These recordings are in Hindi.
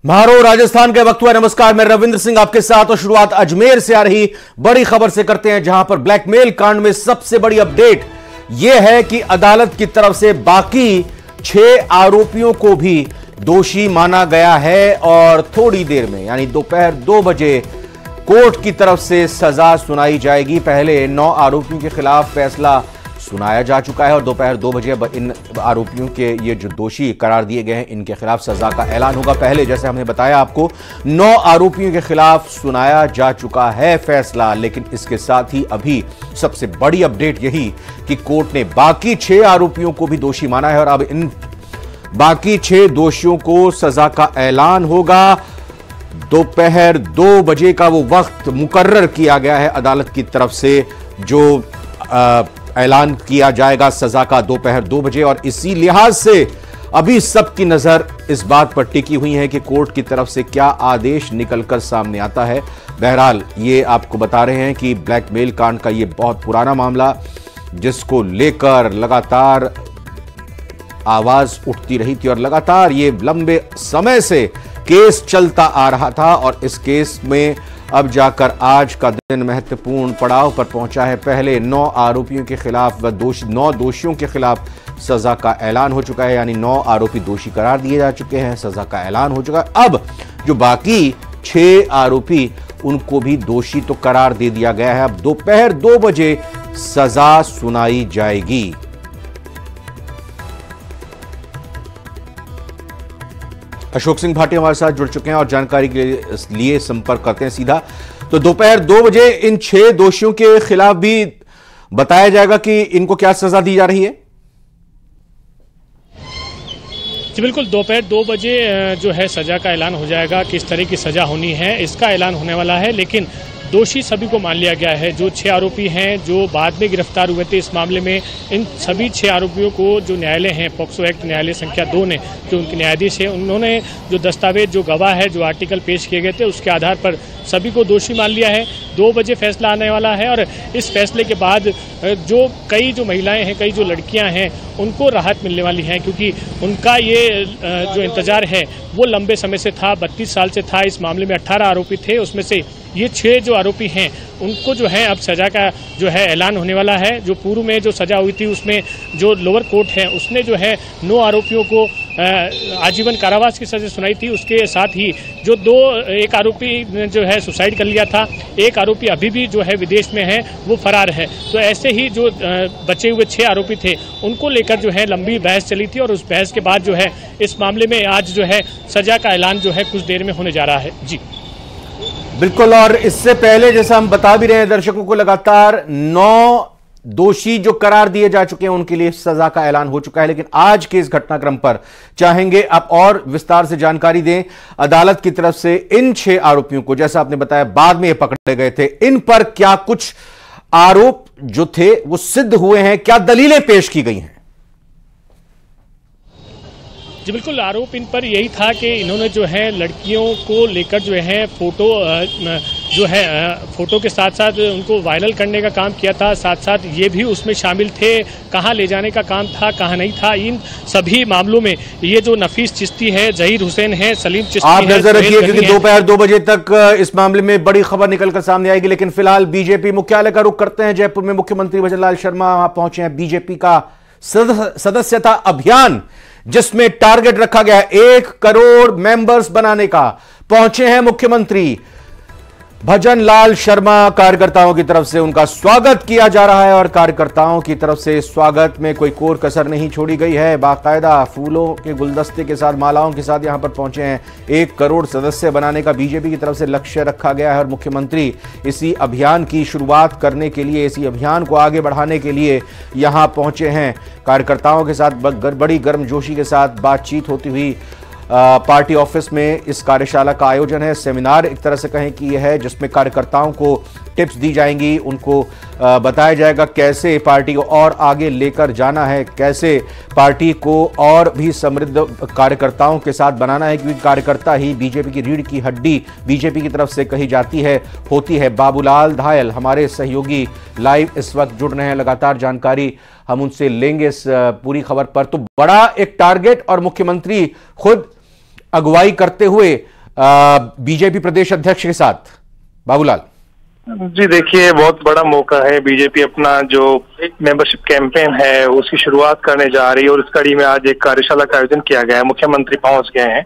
महारो राजस्थान के वक्त हुआ। नमस्कार, मैं रविंद्र सिंह आपके साथ और शुरुआत अजमेर से आ रही बड़ी खबर से करते हैं, जहां पर ब्लैकमेल कांड में सबसे बड़ी अपडेट यह है कि अदालत की तरफ से बाकी 6 आरोपियों को भी दोषी माना गया है और थोड़ी देर में यानी दोपहर 2 बजे कोर्ट की तरफ से सजा सुनाई जाएगी। पहले 9 आरोपियों के खिलाफ फैसला सुनाया जा चुका है और दोपहर 2 बजे अब इन आरोपियों के ये जो दोषी करार दिए गए हैं इनके खिलाफ सजा का ऐलान होगा। पहले जैसे हमने बताया आपको 9 आरोपियों के खिलाफ सुनाया जा चुका है फैसला, लेकिन इसके साथ ही अभी सबसे बड़ी अपडेट यही कि कोर्ट ने बाकी 6 आरोपियों को भी दोषी माना है और अब इन बाकी 6 दोषियों को सजा का ऐलान होगा। दोपहर 2 बजे का वो वक्त मुकर्रर किया गया है अदालत की तरफ से, जो ऐलान किया जाएगा सजा का दोपहर 2 बजे। और इसी लिहाज से अभी सबकी नजर इस बात पर टिकी हुई है कि कोर्ट की तरफ से क्या आदेश निकलकर सामने आता है। बहरहाल ये आपको बता रहे हैं कि ब्लैकमेल कांड का ये बहुत पुराना मामला, जिसको लेकर लगातार आवाज उठती रही थी और लगातार ये लंबे समय से केस चलता आ रहा था और इस केस में अब जाकर आज का दिन महत्वपूर्ण पड़ाव पर पहुंचा है। पहले 9 आरोपियों के खिलाफ व 9 दोषियों के खिलाफ सजा का ऐलान हो चुका है, यानी 9 आरोपी दोषी करार दिए जा चुके हैं, सजा का ऐलान हो चुका है। अब जो बाकी 6 आरोपी उनको भी दोषी तो करार दे दिया गया है। अब दोपहर 2 बजे सजा सुनाई जाएगी। अशोक सिंह भाटी हमारे साथ जुड़ चुके हैं और जानकारी के लिए संपर्क करते हैं सीधा। तो दोपहर 2 बजे इन 6 दोषियों के खिलाफ भी बताया जाएगा कि इनको क्या सजा दी जा रही है। जी बिल्कुल, दोपहर 2 बजे जो है सजा का ऐलान हो जाएगा, किस तरह की सजा होनी है इसका ऐलान होने वाला है। लेकिन दोषी सभी को मान लिया गया है। जो 6 आरोपी हैं जो बाद में गिरफ्तार हुए थे इस मामले में, इन सभी 6 आरोपियों को जो न्यायालय हैं, पॉक्सो एक्ट न्यायालय संख्या 2 ने, जो उनके न्यायाधीश हैं, उन्होंने जो दस्तावेज, जो गवाह है, जो आर्टिकल पेश किए गए थे उसके आधार पर सभी को दोषी मान लिया है। 2 बजे फैसला आने वाला है और इस फैसले के बाद जो कई जो महिलाएं हैं, कई जो लड़कियां हैं, उनको राहत मिलने वाली है, क्योंकि उनका ये जो इंतजार है वो लंबे समय से था, 32 साल से था। इस मामले में 18 आरोपी थे, उसमें से ये 6 जो आरोपी हैं उनको जो है अब सजा का जो है ऐलान होने वाला है। जो पूर्व में जो सजा हुई थी उसमें जो लोअर कोर्ट है उसने जो है 9 आरोपियों को आजीवन कारावास की सजा सुनाई थी। उसके साथ ही जो एक आरोपी ने जो है सुसाइड कर लिया था, एक आरोपी अभी भी जो है विदेश में है, वो फरार है। तो ऐसे ही जो बचे हुए 6 आरोपी थे उनको लेकर जो है लंबी बहस चली थी और उस बहस के बाद जो है इस मामले में आज जो है सजा का ऐलान जो है कुछ देर में होने जा रहा है। जी बिल्कुल, और इससे पहले जैसा हम बता भी रहे हैं दर्शकों को, लगातार 9 दोषी जो करार दिए जा चुके हैं उनके लिए सजा का ऐलान हो चुका है। लेकिन आज के इस घटनाक्रम पर चाहेंगे आप और विस्तार से जानकारी दें। अदालत की तरफ से इन 6 आरोपियों को, जैसा आपने बताया बाद में ये पकड़े गए थे, इन पर क्या कुछ आरोप जो थे वो सिद्ध हुए हैं, क्या दलीलें पेश की गई हैं? जी बिल्कुल, आरोप इन पर यही था कि इन्होंने जो है लड़कियों को लेकर जो है फोटो के साथ साथ उनको वायरल करने का काम किया था, साथ साथ ये भी उसमें शामिल थे, कहाँ ले जाने का काम था, कहाँ नहीं था। इन सभी मामलों में ये जो नफीस चिश्ती है, जहीर हुसैन है, सलीम चिश्ती है, आप नजर रखिए क्योंकि दोपहर 2 बजे तक इस मामले में बड़ी खबर निकलकर सामने आएगी। लेकिन फिलहाल बीजेपी मुख्यालय का रुख करते हैं। जयपुर में मुख्यमंत्री भजनलाल शर्मा वहां पहुंचे हैं। बीजेपी का सदस्यता अभियान, जिसमें टारगेट रखा गया 1 करोड़ मेंबर्स बनाने का, पहुंचे हैं मुख्यमंत्री भजनलाल शर्मा। कार्यकर्ताओं की तरफ से उनका स्वागत किया जा रहा है और कार्यकर्ताओं की तरफ से स्वागत में कोई कोर कसर नहीं छोड़ी गई है। बाकायदा फूलों के गुलदस्ते के साथ, मालाओं के साथ यहां पर पहुंचे हैं। 1 करोड़ सदस्य बनाने का बीजेपी की तरफ से लक्ष्य रखा गया है और मुख्यमंत्री इसी अभियान की शुरुआत करने के लिए, इसी अभियान को आगे बढ़ाने के लिए यहां पहुंचे हैं। कार्यकर्ताओं के साथ बड़ी गर्मजोशी के साथ बातचीत होती हुई पार्टी ऑफिस में इस कार्यशाला का आयोजन है। सेमिनार एक तरह से कहें कि यह है, जिसमें कार्यकर्ताओं को टिप्स दी जाएंगी, उनको बताया जाएगा कैसे पार्टी को और आगे लेकर जाना है, कैसे पार्टी को और भी समृद्ध कार्यकर्ताओं के साथ बनाना है, क्योंकि कार्यकर्ता ही बीजेपी की रीढ़ की हड्डी बीजेपी की तरफ से कही जाती है, होती है। बाबूलाल धायल हमारे सहयोगी लाइव इस वक्त जुड़ रहे हैं, लगातार जानकारी हम उनसे लेंगे इस पूरी खबर पर। तो बड़ा एक टारगेट और मुख्यमंत्री खुद अगुवाई करते हुए बीजेपी प्रदेश अध्यक्ष के साथ? बाबूलाल जी देखिए, बहुत बड़ा मौका है। बीजेपी अपना जो मेंबरशिप कैंपेन है उसकी शुरुआत करने जा रही है और इस कड़ी में आज एक कार्यशाला का आयोजन किया गया है। मुख्यमंत्री पहुंच गए हैं।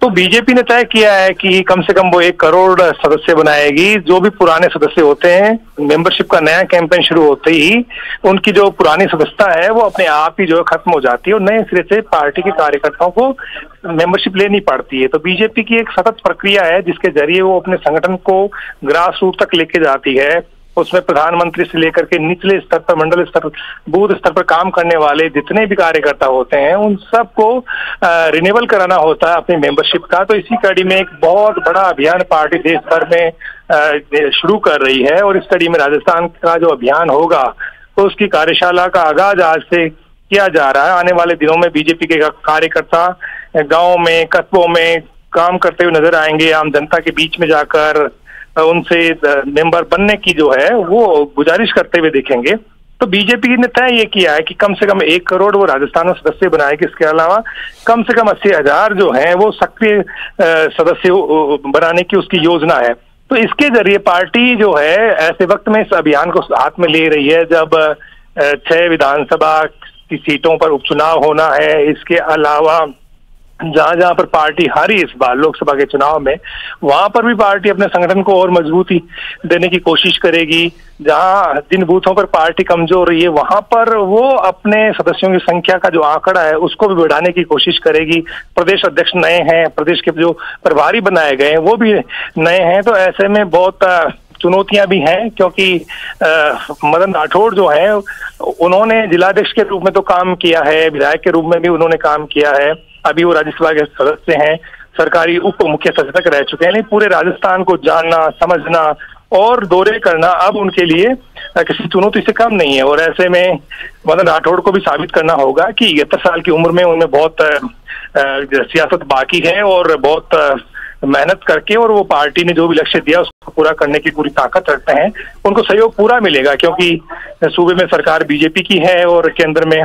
तो बीजेपी ने तय किया है कि कम से कम वो 1 करोड़ सदस्य बनाएगी। जो भी पुराने सदस्य होते हैं, मेंबरशिप का नया कैंपेन शुरू होते ही उनकी जो पुरानी सदस्यता है वो अपने आप ही जो है खत्म हो जाती है और नए सिरे से पार्टी के कार्यकर्ताओं को मेंबरशिप लेनी पड़ती है। तो बीजेपी की एक सतत प्रक्रिया है जिसके जरिए वो अपने संगठन को ग्रास रूट तक लेके जाती है। उसमें प्रधानमंत्री से लेकर के निचले स्तर पर, मंडल स्तर, बूथ स्तर पर काम करने वाले जितने भी कार्यकर्ता होते हैं उन सबको रिन्यूअल कराना होता है अपनी मेंबरशिप का। तो इसी कड़ी में एक बहुत बड़ा अभियान पार्टी देश भर में शुरू कर रही है और इस कड़ी में राजस्थान का जो अभियान होगा तो उसकी कार्यशाला का आगाज आज से किया जा रहा है। आने वाले दिनों में बीजेपी के कार्यकर्ता गाँव में, कस्बों में काम करते हुए नजर आएंगे। आम जनता के बीच में जाकर उनसे मेंबर बनने की जो है वो गुजारिश करते हुए दिखेंगे। तो बीजेपी ने तय ये किया है कि कम से कम 1 करोड़ वो राजस्थान में सदस्य बनाएगी। इसके अलावा कम से कम 80,000 जो है वो सक्रिय सदस्य बनाने की उसकी योजना है। तो इसके जरिए पार्टी जो है ऐसे वक्त में इस अभियान को हाथ में ले रही है जब 6 विधानसभा की सीटों पर उपचुनाव होना है। इसके अलावा जहां जहां पर पार्टी हारी इस बार लोकसभा के चुनाव में, वहां पर भी पार्टी अपने संगठन को और मजबूती देने की कोशिश करेगी। जहां जिन बूथों पर पार्टी कमजोर रही है वहां पर वो अपने सदस्यों की संख्या का जो आंकड़ा है उसको भी बढ़ाने की कोशिश करेगी। प्रदेश अध्यक्ष नए हैं, प्रदेश के जो प्रभारी बनाए गए हैं वो भी नए हैं। तो ऐसे में बहुत चुनौतियां भी हैं क्योंकि मदन राठौड़ जो है उन्होंने जिलाध्यक्ष के रूप में तो काम किया है, विधायक के रूप में भी उन्होंने काम किया है। अभी वो राज्यसभा के सदस्य हैं, सरकारी उप मुख्य सचेतक रह चुके हैं। नहीं, पूरे राजस्थान को जानना, समझना और दौरे करना अब उनके लिए किसी चुनौती से कम नहीं है। और ऐसे में मदन राठौड़ को भी साबित करना होगा कि 71 साल की उम्र में उनमें बहुत सियासत बाकी है और बहुत मेहनत करके और वो पार्टी ने जो भी लक्ष्य दिया उसको पूरा करने की पूरी ताकत रखते हैं। उनको सहयोग पूरा मिलेगा क्योंकि सूबे में सरकार बीजेपी की है और केंद्र में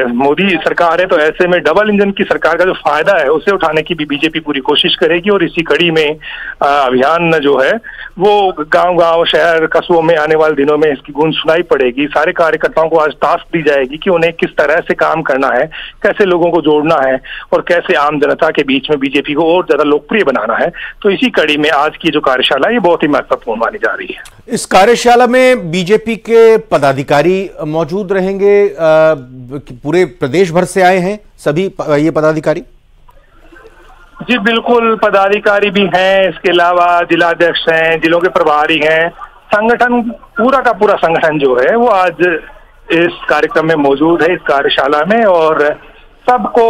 मोदी सरकार है। तो ऐसे में डबल इंजन की सरकार का जो फायदा है उसे उठाने की भी बीजेपी पूरी कोशिश करेगी। और इसी कड़ी में अभियान जो है वो गांव-गांव, शहर, कस्बों में आने वाले दिनों में इसकी गूंज सुनाई पड़ेगी। सारे कार्यकर्ताओं को आज टास्क दी जाएगी कि उन्हें किस तरह से काम करना है, कैसे लोगों को जोड़ना है और कैसे आम जनता के बीच में बीजेपी को और ज्यादा लोकप्रिय बनाना है। तो इसी कड़ी में आज की जो कार्यशाला ये बहुत ही महत्वपूर्ण मानी जा रही है। इस कार्यशाला में बीजेपी के पदाधिकारी मौजूद रहेंगे, पूरे प्रदेश भर से आए हैं सभी ये पदाधिकारी? जी बिल्कुल, पदाधिकारी भी हैं, इसके अलावा जिलाध्यक्ष हैं, जिलों के प्रभारी हैं। संगठन पूरा का पूरा संगठन जो है वो आज इस कार्यक्रम में मौजूद है, इस कार्यशाला में। और सबको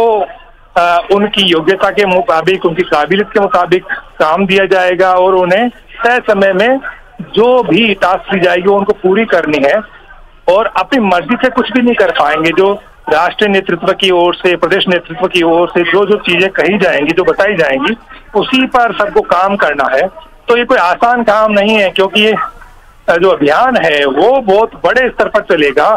उनकी योग्यता के मुताबिक, उनकी काबिलियत के मुताबिक काम दिया जाएगा और उन्हें तय समय में जो भी टास्क दी जाएगी उनको पूरी करनी है और अपनी मर्जी से कुछ भी नहीं कर पाएंगे। जो राष्ट्रीय नेतृत्व की ओर से, प्रदेश नेतृत्व की ओर से जो जो चीजें कही जाएंगी, जो बताई जाएंगी, उसी पर सबको काम करना है। तो ये कोई आसान काम नहीं है क्योंकि ये जो अभियान है वो बहुत बड़े स्तर पर चलेगा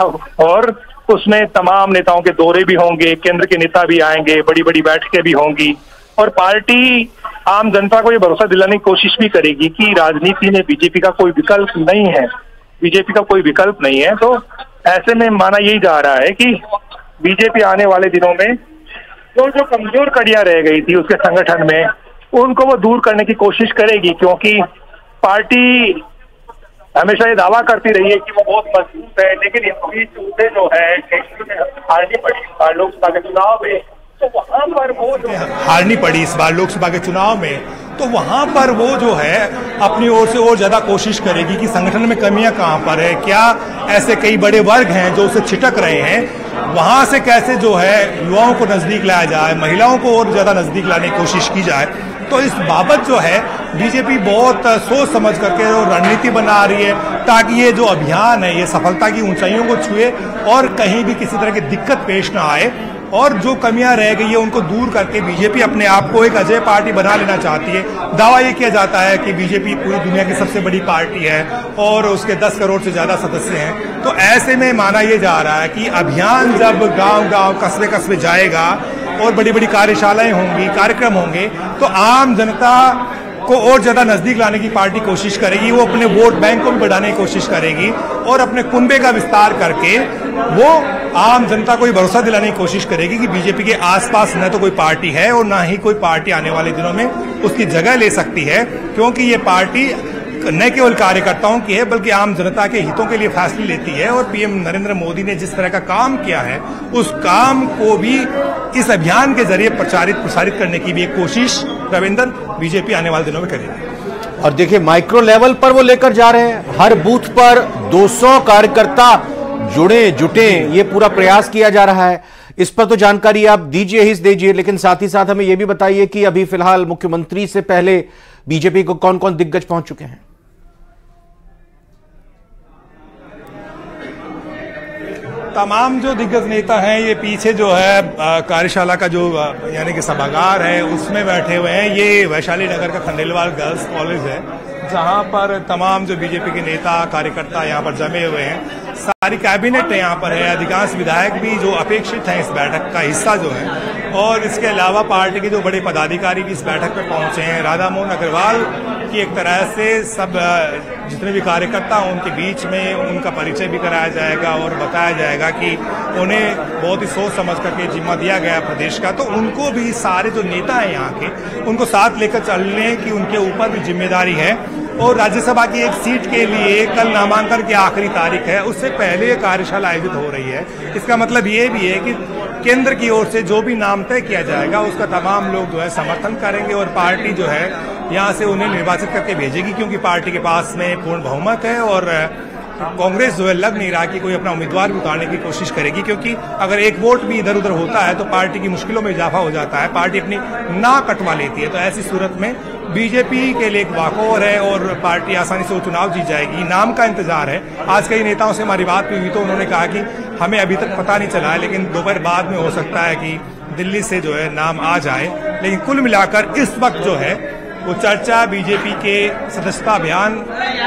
और उसमें तमाम नेताओं के दौरे भी होंगे, केंद्र के नेता भी आएंगे, बड़ी बड़ी बैठकें भी होंगी और पार्टी आम जनता को ये भरोसा दिलाने की कोशिश भी करेगी कि राजनीति में बीजेपी का कोई विकल्प नहीं है, बीजेपी का कोई विकल्प नहीं है। तो ऐसे में माना यही जा रहा है कि बीजेपी आने वाले दिनों में जो कमजोर कड़ियां रह गई थी उसके संगठन में उनको वो दूर करने की कोशिश करेगी क्योंकि पार्टी हमेशा ये दावा करती रही है कि वो बहुत मजबूत है, लेकिन इनकी चूते जो है हारनी पड़ी लोकसभा के चुनाव में। तो वहां पर वो जो हारनी पड़ी इस बार लोकसभा के चुनाव में, तो वहां पर वो जो है अपनी ओर से और ज्यादा कोशिश करेगी कि संगठन में कमियां कहां पर है, क्या ऐसे कई बड़े वर्ग हैं जो उसे छिटक रहे हैं, वहां से कैसे जो है युवाओं को नजदीक लाया जाए, महिलाओं को और ज्यादा नजदीक लाने की कोशिश की जाए। तो इस बाबत जो है बीजेपी बहुत सोच समझ करके रणनीति बना रही है ताकि ये जो अभियान है ये सफलता की ऊंचाइयों को छुए और कहीं भी किसी तरह की दिक्कत पेश ना आए और जो कमियां रह गई है उनको दूर करके बीजेपी अपने आप को एक अजय पार्टी बना लेना चाहती है। दावा ये किया जाता है कि बीजेपी पूरी दुनिया की सबसे बड़ी पार्टी है और उसके 10 करोड़ से ज्यादा सदस्य हैं। तो ऐसे में माना यह जा रहा है कि अभियान जब गांव-गांव, कस्बे-कस्बे जाएगा और बड़ी बड़ी कार्यशालाएं होंगी, कार्यक्रम होंगे, तो आम जनता को और ज्यादा नजदीक लाने की पार्टी कोशिश करेगी। वो अपने वोट बैंक को भी बढ़ाने की कोशिश करेगी और अपने कुनबे का विस्तार करके वो आम जनता को भरोसा दिलाने की कोशिश करेगी कि बीजेपी के आसपास न तो कोई पार्टी है और ना ही कोई पार्टी आने वाले दिनों में उसकी जगह ले सकती है, क्योंकि ये पार्टी न केवल कार्यकर्ताओं की है बल्कि आम जनता के हितों के लिए फैसले लेती है। और पीएम नरेंद्र मोदी ने जिस तरह का काम किया है उस काम को भी इस अभियान के जरिए प्रसारित करने की भी एक कोशिश रविंदर बीजेपी आने वाले दिनों में करेगी। और देखिए माइक्रो लेवल पर वो लेकर जा रहे हैं, हर बूथ पर 200 कार्यकर्ता जुटे, ये पूरा प्रयास किया जा रहा है। इस पर तो जानकारी आप दीजिए ही दीजिए, लेकिन साथ ही साथ हमें यह भी बताइए कि अभी फिलहाल मुख्यमंत्री से पहले बीजेपी को कौन कौन दिग्गज पहुंच चुके हैं। तमाम जो दिग्गज नेता हैं ये पीछे जो है कार्यशाला का जो यानी कि सभागार है उसमें बैठे हुए हैं। ये वैशाली नगर का खंडेलवाल गर्ल्स कॉलेज है जहां पर तमाम जो बीजेपी के नेता कार्यकर्ता यहां पर जमे हुए हैं। सारी कैबिनेट यहाँ पर है, अधिकांश विधायक भी जो अपेक्षित हैं इस बैठक का हिस्सा जो है, और इसके अलावा पार्टी के जो बड़े पदाधिकारी भी इस बैठक पर पहुंचे हैं। राधा मोहन अग्रवाल की एक तरह से सब जितने भी कार्यकर्ता हैं उनके बीच में उनका परिचय भी कराया जाएगा और बताया जाएगा कि उन्हें बहुत ही सोच समझ करके जिम्मा दिया गया प्रदेश का, तो उनको भी सारे जो नेता हैं यहाँ के उनको साथ लेकर चलने की उनके ऊपर भी जिम्मेदारी है। और राज्यसभा की एक सीट के लिए कल नामांकन की आखिरी तारीख है, उससे पहले ये कार्यशाला आयोजित हो रही है। इसका मतलब ये भी है कि केंद्र की ओर से जो भी नाम तय किया जाएगा उसका तमाम लोग जो है समर्थन करेंगे और पार्टी जो है यहाँ से उन्हें निर्वाचित करके भेजेगी, क्योंकि पार्टी के पास में पूर्ण बहुमत है। और कांग्रेस जो है लग नहीं रहा कि कोई अपना उम्मीदवार भी उतारने की कोशिश करेगी, क्योंकि अगर एक वोट भी इधर उधर होता है तो पार्टी की मुश्किलों में इजाफा हो जाता है, पार्टी अपनी ना कटवा लेती है। तो ऐसी सूरत में बीजेपी के लिए एक वाकओवर है और पार्टी आसानी से वो चुनाव जीत जाएगी। नाम का इंतजार है। आज कई नेताओं से हमारी बात भी हुई तो उन्होंने कहा कि हमें अभी तक पता नहीं चला है, लेकिन दोपहर बाद में हो सकता है कि दिल्ली से जो है नाम आ जाए। लेकिन कुल मिलाकर इस वक्त जो है वो चर्चा बीजेपी के सदस्यता अभियान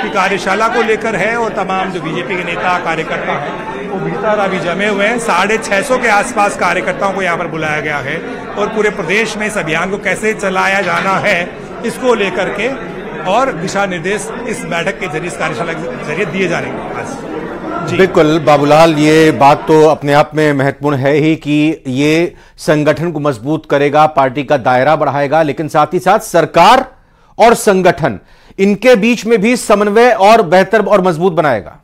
की कार्यशाला को लेकर है और तमाम जो बीजेपी के नेता कार्यकर्ता हैं वो भीतर अभी जमे हुए हैं। 650 के आसपास कार्यकर्ताओं को यहाँ पर बुलाया गया है और पूरे प्रदेश में इस अभियान को कैसे चलाया जाना है इसको लेकर के और दिशा निर्देश इस बैठक के जरिए, इस कार्यशाला के जरिए दिए जाएंगे आज। बिल्कुल बाबूलाल, ये बात तो अपने आप में महत्वपूर्ण है ही कि ये संगठन को मजबूत करेगा, पार्टी का दायरा बढ़ाएगा, लेकिन साथ ही साथ सरकार और संगठन इनके बीच में भी समन्वय और बेहतर और मजबूत बनाएगा।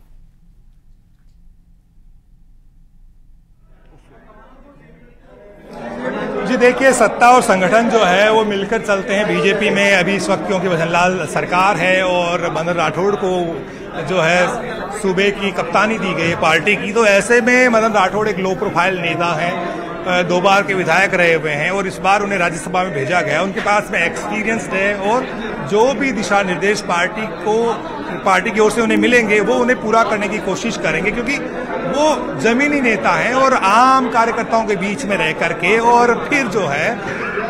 जी देखिए, सत्ता और संगठन जो है वो मिलकर चलते हैं बीजेपी में। अभी इस वक्त क्योंकि भजनलाल सरकार है और मदन राठौड़ को जो है सूबे की कप्तानी दी गई है पार्टी की, तो ऐसे में मदन राठौड़ एक लो प्रोफाइल नेता हैं, 2 बार के विधायक रहे हुए हैं और इस बार उन्हें राज्यसभा में भेजा गया। उनके पास में एक्सपीरियंस्ड है और जो भी दिशा निर्देश पार्टी की ओर से उन्हें मिलेंगे वो उन्हें पूरा करने की कोशिश करेंगे, क्योंकि वो जमीनी नेता हैं और आम कार्यकर्ताओं के बीच में रह करके और फिर जो है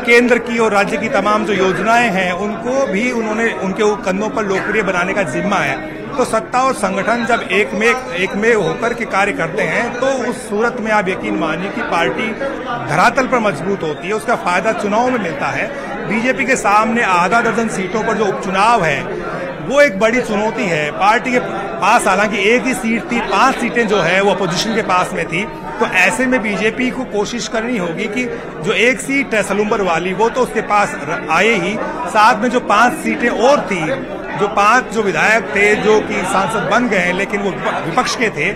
केंद्र की और राज्य की तमाम जो योजनाएं हैं उनको भी उनके कंधों पर लोकप्रिय बनाने का जिम्मा है। तो सत्ता और संगठन जब एक में होकर के कार्य करते हैं तो उस सूरत में आप यकीन मानिए कि पार्टी धरातल पर मजबूत होती है, उसका फायदा चुनाव में मिलता है। बीजेपी के सामने आधा दर्जन सीटों पर जो उपचुनाव है वो एक बड़ी चुनौती है। पार्टी के पास हालांकि एक ही सीट थी, 5 सीटें जो है वो अपोजिशन के पास में थी, तो ऐसे में बीजेपी को कोशिश करनी होगी कि जो एक सीट है सलूम्बर वाली वो तो उसके पास आए ही, साथ में जो 5 सीटें और थी, जो 5 जो विधायक थे जो कि सांसद बन गए लेकिन वो विपक्ष के थे,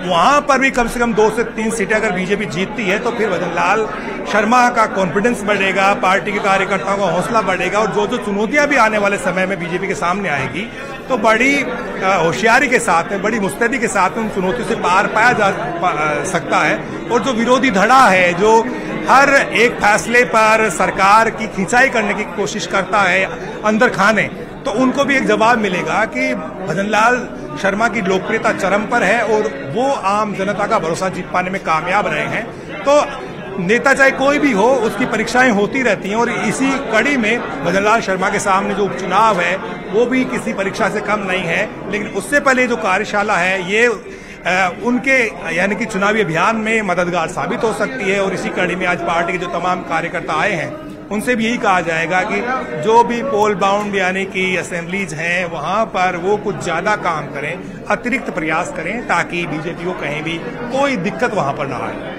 वहां पर भी कम से कम 2 से 3 सीटें अगर बीजेपी जीतती है तो फिर भजनलाल शर्मा का कॉन्फिडेंस बढ़ेगा, पार्टी के कार्यकर्ताओं का हौसला बढ़ेगा और जो चुनौतियां भी आने वाले समय में बीजेपी के सामने आएगी तो बड़ी होशियारी के साथ में, बड़ी मुस्तैदी के साथ उन चुनौतियों से पार पाया जा सकता है। और जो विरोधी धड़ा है जो हर एक फैसले पर सरकार की खिंचाई करने की कोशिश करता है अंदर खाने, तो उनको भी एक जवाब मिलेगा कि भजनलाल शर्मा की लोकप्रियता चरम पर है और वो आम जनता का भरोसा जीत पाने में कामयाब रहे हैं। तो नेता चाहे कोई भी हो उसकी परीक्षाएं होती रहती हैं और इसी कड़ी में भजनलाल शर्मा के सामने जो उपचुनाव है वो भी किसी परीक्षा से कम नहीं है। लेकिन उससे पहले जो कार्यशाला है ये उनके यानी कि चुनावी अभियान में मददगार साबित हो सकती है। और इसी कड़ी में आज पार्टी के जो तमाम कार्यकर्ता आए हैं उनसे भी यही कहा जाएगा कि जो भी पोल बाउंड यानी कि असेंबलीज हैं वहां पर वो कुछ ज्यादा काम करें, अतिरिक्त प्रयास करें, ताकि बीजेपी को कहीं भी कोई दिक्कत वहां पर ना आए।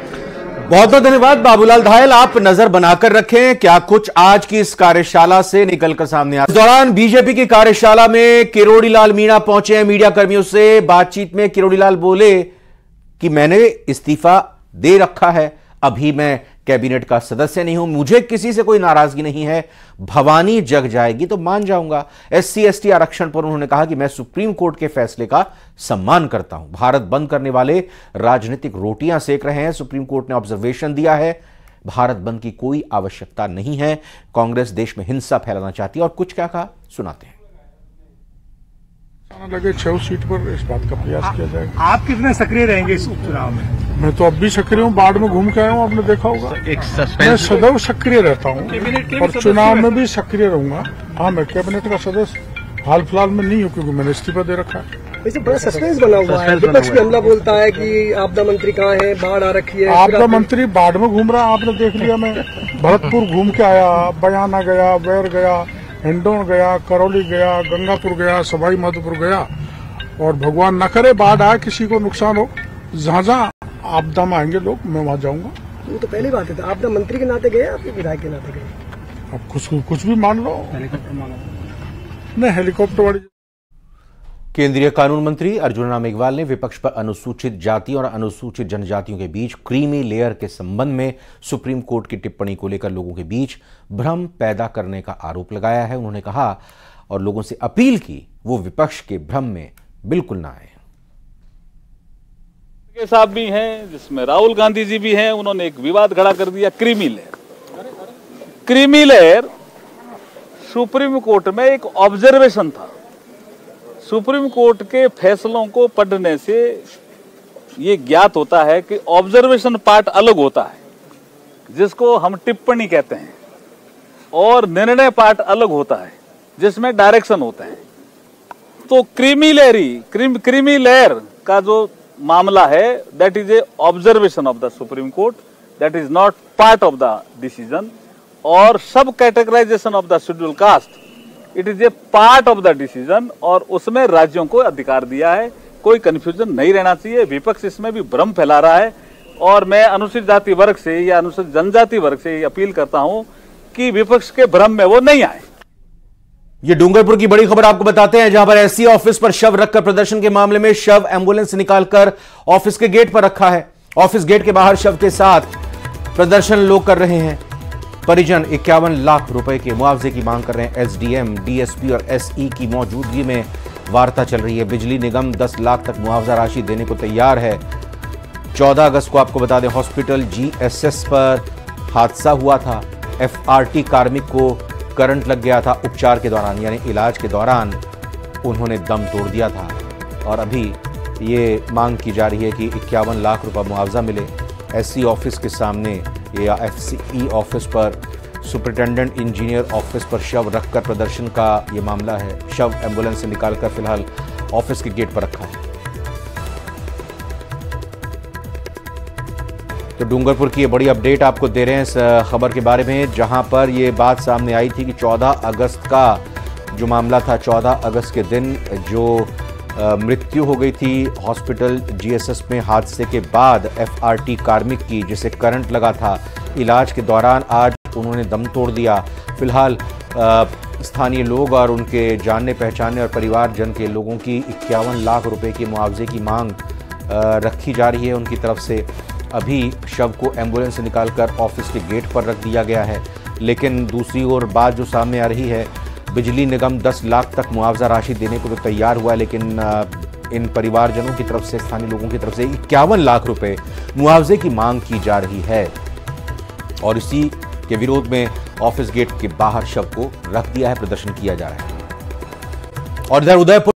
बहुत बहुत धन्यवाद बाबूलाल धायल। आप नजर बनाकर रखें क्या कुछ आज की इस कार्यशाला से निकलकर सामने आ। इस दौरान बीजेपी की कार्यशाला में किरोड़ी लाल मीणा पहुंचे हैं। मीडिया कर्मियों से बातचीत में किरोड़ी लाल बोले कि मैंने इस्तीफा दे रखा है, अभी मैं कैबिनेट का सदस्य नहीं हूं, मुझे किसी से कोई नाराजगी नहीं है, भवानी जग जाएगी तो मान जाऊंगा। SC/ST आरक्षण पर उन्होंने कहा कि मैं सुप्रीम कोर्ट के फैसले का सम्मान करता हूं। भारत बंद करने वाले राजनीतिक रोटियां सेक रहे हैं। सुप्रीम कोर्ट ने ऑब्जर्वेशन दिया है, भारत बंद की कोई आवश्यकता नहीं है। कांग्रेस देश में हिंसा फैलाना चाहती है। और कुछ क्या कहा सुनाते हैं। लगे 6 सीट पर इस बात का प्रयास किया जाएगा। आप कितने सक्रिय रहेंगे इस उपचुनाव में? मैं तो अब भी सक्रिय हूँ, बाढ़ में घूम के आया हूँ, आपने देखा होगा। मैं सदैव सक्रिय रहता हूँ और चुनाव में भी सक्रिय रहूंगा। हाँ, मैं कैबिनेट का सदस्य हाल फिलहाल में नहीं हूँ क्योंकि मैंने इस्तीफा दे रखा है। वैसे बड़ा सस्पेंस बना हुआ है, विपक्ष भी हमला बोलता है कि आपदा मंत्री कहाँ है, बाढ़ आ रखी है। आपदा मंत्री बाढ़ में घूम रहा है, आपने देख लिया। मैं भरतपुर घूम के आया, बयाना गया, बैर गया, हिंडौन गया, करौली गया, गंगापुर गया, सवाई माधोपुर गया। और भगवान न करे बाढ़ आए, किसी को नुकसान हो, जहाँ जहाँ आपदा में आएंगे लोग मैं वहाँ जाऊंगा। वो तो पहली बात है, आपदा मंत्री के नाते गए, आपके विधायक के नाते गए? अब कुछ भी मान लो। नहीं, हेलीकॉप्टर वाली। केंद्रीय कानून मंत्री अर्जुन राम मेघवाल ने विपक्ष पर अनुसूचित जाति और अनुसूचित जनजातियों के बीच क्रीमी लेयर के संबंध में सुप्रीम कोर्ट की टिप्पणी को लेकर लोगों के बीच भ्रम पैदा करने का आरोप लगाया है। उन्होंने कहा और लोगों से अपील की वो विपक्ष के भ्रम में बिल्कुल ना आए। के साहब भी हैं, जिसमें राहुल गांधी जी भी हैं। उन्होंने एक विवाद खड़ा कर दिया, creamy layer. Creamy layer supreme court में एक ऑब्जर्वेशन था। सुप्रीम कोर्ट के फैसलों को पढ़ने से ये ज्ञात होता है कि ऑब्जर्वेशन पार्ट अलग होता है, जिसको हम टिप्पणी कहते हैं, और निर्णय पार्ट अलग होता है, जिसमें डायरेक्शन होते हैं। तो क्रीमी लेयर का जो मामला है, that is a observation of the supreme court, that is not part of the decision. और subcategorization of the schedule caste, it is a part of the decision, और उसमें राज्यों को अधिकार दिया है। कोई कंफ्यूजन नहीं रहना चाहिए। विपक्ष इसमें भी भ्रम फैला रहा है, और मैं अनुसूचित जाति वर्ग से या अनुसूचित जनजाति वर्ग से अपील करता हूं कि विपक्ष के भ्रम में वो नहीं आए। ये डूंगरपुर की बड़ी खबर आपको बताते हैं, जहां पर SC ऑफिस पर शव रखकर प्रदर्शन के मामले में शव एम्बुलेंस से निकालकर ऑफिस के गेट पर रखा है। ऑफिस गेट के बाहर शव के साथ प्रदर्शन लोग कर रहे हैं। परिजन 51 लाख रुपए के मुआवजे की मांग कर रहे हैं। SDM, DSP और SE की मौजूदगी में वार्ता चल रही है। बिजली निगम 10 लाख तक मुआवजा राशि देने को तैयार है। 14 अगस्त को आपको बता दें, हॉस्पिटल GSS पर हादसा हुआ था। FRT कार्मिक को करंट लग गया था उपचार के दौरान, यानी इलाज के दौरान उन्होंने दम तोड़ दिया था। और अभी ये मांग की जा रही है कि 51 लाख रुपए मुआवजा मिले। SC ऑफिस के सामने या FCE ऑफिस पर, सुपरिटेंडेंट इंजीनियर ऑफिस पर शव रखकर प्रदर्शन का ये मामला है। शव एम्बुलेंस से निकालकर फिलहाल ऑफिस के गेट पर रखा है। तो डूंगरपुर की ये बड़ी अपडेट आपको दे रहे हैं इस खबर के बारे में, जहां पर ये बात सामने आई थी कि 14 अगस्त का जो मामला था, 14 अगस्त के दिन जो मृत्यु हो गई थी हॉस्पिटल GSS में हादसे के बाद FRT कार्मिक की, जिसे करंट लगा था इलाज के दौरान, आज उन्होंने दम तोड़ दिया। फिलहाल स्थानीय लोग और उनके जानने पहचानने और परिवारजन के लोगों की 51 लाख रुपए की मुआवजे की मांग रखी जा रही है उनकी तरफ से। अभी शव को एम्बुलेंस से निकालकर ऑफिस के गेट पर रख दिया गया है। लेकिन दूसरी ओर बात जो सामने आ रही है, बिजली निगम 10 लाख तक मुआवजा राशि देने को तो तैयार हुआ है, लेकिन इन परिवारजनों की तरफ से, स्थानीय लोगों की तरफ से 51 लाख रुपए मुआवजे की मांग की जा रही है। और इसी के विरोध में ऑफिस गेट के बाहर शव को रख दिया है, प्रदर्शन किया जा रहा है। और इधर उदयपुर